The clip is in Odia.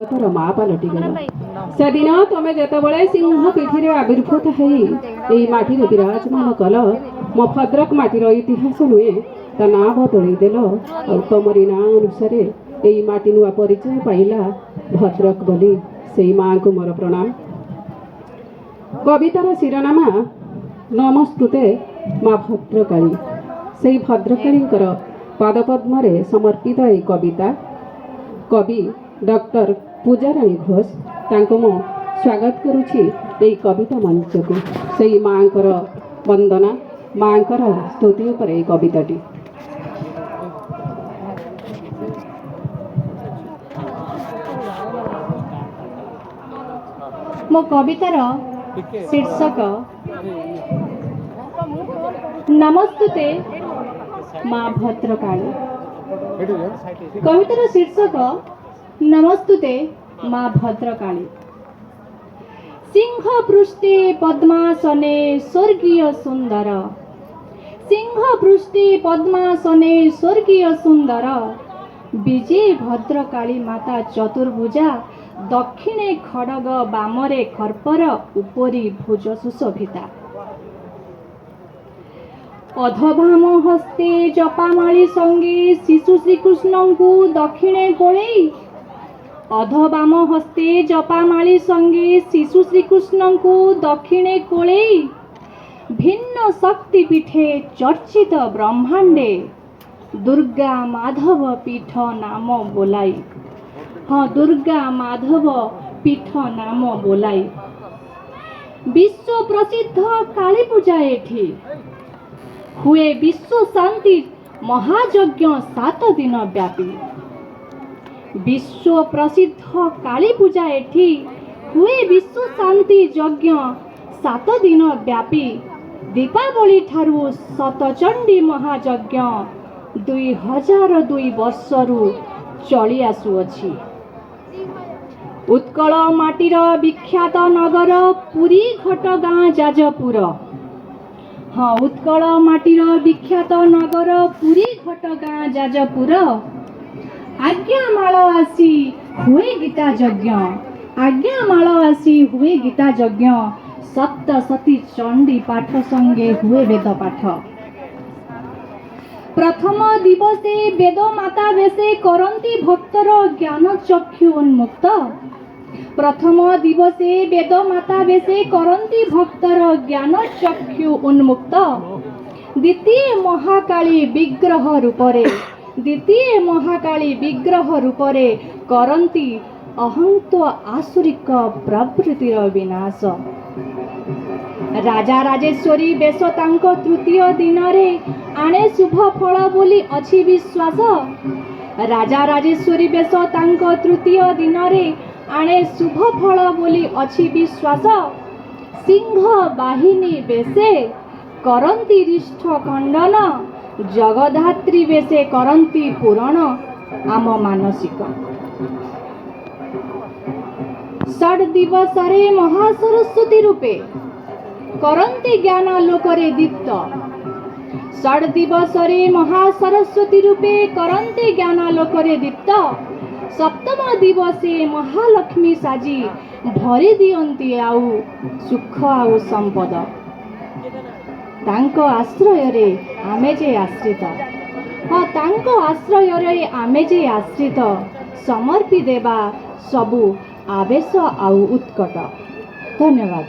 ତୋର ମା ପାଲଟିଗଲା। ସେଦିନ ତମେ ଯେତେବେଳେ ସିଂହ ପିଠିରେ ଆବିର୍ଭୂତ ହେଇ ଏହି ମାଟିରେ ବିରାଜମାନ କଲ, ମୋ ଭଦ୍ରକ ମାଟିର ଇତିହାସ ନୁହେଁ, ତା ନାଁ ବଦଳେଇ ଦେଲ। ଆଉ ତମରି ନାଁ ଅନୁସାରେ ଏହି ମାଟି ନୂଆ ପରିଚୟ ପାଇଲା ଭଦ୍ରକ ବୋଲି। ସେଇ ମାଆଙ୍କୁ ମୋର ପ୍ରଣାମ। କବିତାର ଶିରୋନାମା ନମସ୍ତୁତେ ମା ଭଦ୍ରକାଳୀ। ସେଇ ଭଦ୍ରକାଳୀଙ୍କର ପାଦପଦ୍ମରେ ସମର୍ପିତ ଏହି କବିତା। କବି ଡକ୍ଟର ପୂଜାରାଣୀ ଘୋଷ, ତାଙ୍କୁ ମୁଁ ସ୍ୱାଗତ କରୁଛି ଏହି କବିତା ମଞ୍ଚକୁ। ସେଇ ମାଆଙ୍କର ବନ୍ଦନା, ମାଆଙ୍କର ସ୍ତୁତି ଉପରେ ଏହି କବିତାଟି। ମୋ କବିତାର ଶୀର୍ଷକ ନମସ୍ତୁତେ ମା ଭଦ୍ରକାଳୀ। କବିତାର ଶୀର୍ଷକ ନମସ୍ତୁତେ ମା ଭଦ୍ରକାଳୀ। ସିଂହ ପୃଷ୍ଠେ ପଦ୍ମାସନେ ସ୍ୱର୍ଗୀୟ ସୁନ୍ଦର, ସିଂହ ପୃଷ୍ଠେ ପଦ୍ମାସନେ ସ୍ୱର୍ଗୀୟ ସୁନ୍ଦର, ବିଜେ ଭଦ୍ରକାଳୀ ମାତା ଚତୁର୍ଭୁଜା, ଦକ୍ଷିଣେ ଖଡ଼ଗ ବାମରେ ଖର୍ପର, ଉପରି ଭୁଜ ସୁଶୋଭିତା। ଅଧବାମ ହସ୍ତେ ଜପାମାଳି ସଙ୍ଗେ ଶିଶୁ ଶ୍ରୀକୃଷ୍ଣଙ୍କୁ ଦକ୍ଷିଣେ କୋଳେଇ, ଅଧବାମ ହସ୍ତେ ଜପାମାଳି ସଙ୍ଗେ ଶିଶୁ ଶ୍ରୀକୃଷ୍ଣଙ୍କୁ ଦକ୍ଷିଣେ କୋଳେଇ, ଭିନ୍ନ ଶକ୍ତି ପୀଠେ ଚର୍ଚ୍ଚିତ ବ୍ରହ୍ମାଣ୍ଡେ ଦୁର୍ଗା ମାଧବ ପୀଠ ନାମ ବୋଲାଇ, ହଁ ଦୁର୍ଗା ମାଧବ ପୀଠ ନାମ ବୋଲାଇ। ବିଶ୍ୱ ପ୍ରସିଦ୍ଧ କାଳୀ ପୂଜା ଏଠି ହୁଏ, ବିଶ୍ୱ ଶାନ୍ତି ମହାଯଜ୍ଞ 7 ଦିନ ବ୍ୟାପୀ। ବିଶ୍ୱ ପ୍ରସିଦ୍ଧ କାଳୀ ପୂଜା ଏଠି ହୁଏ, ବିଶ୍ୱ ଶାନ୍ତି ଯଜ୍ଞ 7 ଦିନ ବ୍ୟାପୀ। ଦୀପାବଳି ଠାରୁ ଶତଚଣ୍ଡୀ ମହାଯଜ୍ଞ 2002 ବର୍ଷରୁ ଚଳି ଆସୁଅଛି। ଉତ୍କଳ ମାଟିର ବିଖ୍ୟାତ ନଗର ପୁରୀ ଘଟଗାଁ ଯାଜପୁର, ହଁ ଉତ୍କଳ ମାଟିର ବିଖ୍ୟାତ ନଗର ପୁରୀ ଘଟଗାଁ ଯାଜପୁର। ଆଜ୍ଞାମାଳ ଆସି ହୁଏ ଗୀତା ଯଜ୍ଞ, ଆଜ୍ଞାମାଳ ଆସି ହୁଏ ଗୀତା ଯଜ୍ଞ, ସପ୍ତଶତୀ ଚଣ୍ଡୀ ପାଠ ସଙ୍ଗେ ହୁଏ ବେଦ ପାଠ। ପ୍ରଥମ ଦିବସେ ବେଦ ମାତା ବେଶେ କରନ୍ତି ଭକ୍ତର ଜ୍ଞାନ ଚକ୍ଷୁ ଉନ୍ମୁକ୍ତ, ପ୍ରଥମ ଦିବସେ ବେଦ ମାତା ବେଶେ କରନ୍ତି ଭକ୍ତର ଜ୍ଞାନ ଚକ୍ଷୁ ଉନ୍ମୁକ୍ତ। ଦ୍ୱିତୀୟ ମହାକାଳୀ ବିଗ୍ରହ ରୂପରେ, ଦ୍ୱିତୀୟ ମହାକାଳୀ ବିଗ୍ରହ ରୂପରେ କରନ୍ତି ଅହନ୍ତ ଆସୁରିକ ପ୍ରବୃତ୍ତିର ବିନାଶ। ରାଜା ରାଜେଶ୍ୱରୀ ବେଶ ତାଙ୍କ ତୃତୀୟ ଦିନରେ ଆଣେ ଶୁଭ ଫଳ ବୋଲି ଅଛି ବିଶ୍ୱାସ। ରାଜା ରାଜେଶ୍ୱରୀ ବେଶ ତାଙ୍କ ତୃତୀୟ ଦିନରେ ଆଣେ ଶୁଭ ଫଳ ବୋଲି ଅଛି ବିଶ୍ୱାସ। ସିଂହ ବାହିନୀ ବେଶେ କରନ୍ତି ରିଷ୍ଠ ଖଣ୍ଡନ, ଜଗଧାତ୍ରୀ ବେଶେ କରନ୍ତି ପୂରଣ ଆମ ମାନସିକ। ଷଡ୍ ଦିବସରେ ମହାସରସ୍ୱତୀ ରୂପେ କରନ୍ତି ଜ୍ଞାନ ଲୋକରେ ଦୀପ୍ତ, ଷଡ୍ ଦିବସରେ ମହାସରସ୍ୱତୀ ରୂପେ କରନ୍ତି ଜ୍ଞାନ ଲୋକରେ ଦୀପ୍ତ। ସପ୍ତମ ଦିବସେ ମହାଲକ୍ଷ୍ମୀ ସାଜି ଭରି ଦିଅନ୍ତି ଆଉ ସୁଖ ଆଉ ସମ୍ପଦ। ତାଙ୍କ ଆଶ୍ରୟରେ ଆମେ ଯେ ଆଶ୍ରିତ, ହଁ ତାଙ୍କ ଆଶ୍ରୟରେ ଆମେ ଯେ ଆଶ୍ରିତ, ସମର୍ପି ଦେବା ସବୁ ଆବେଶ ଆଉ ଉତ୍କଟ। ଧନ୍ୟବାଦ।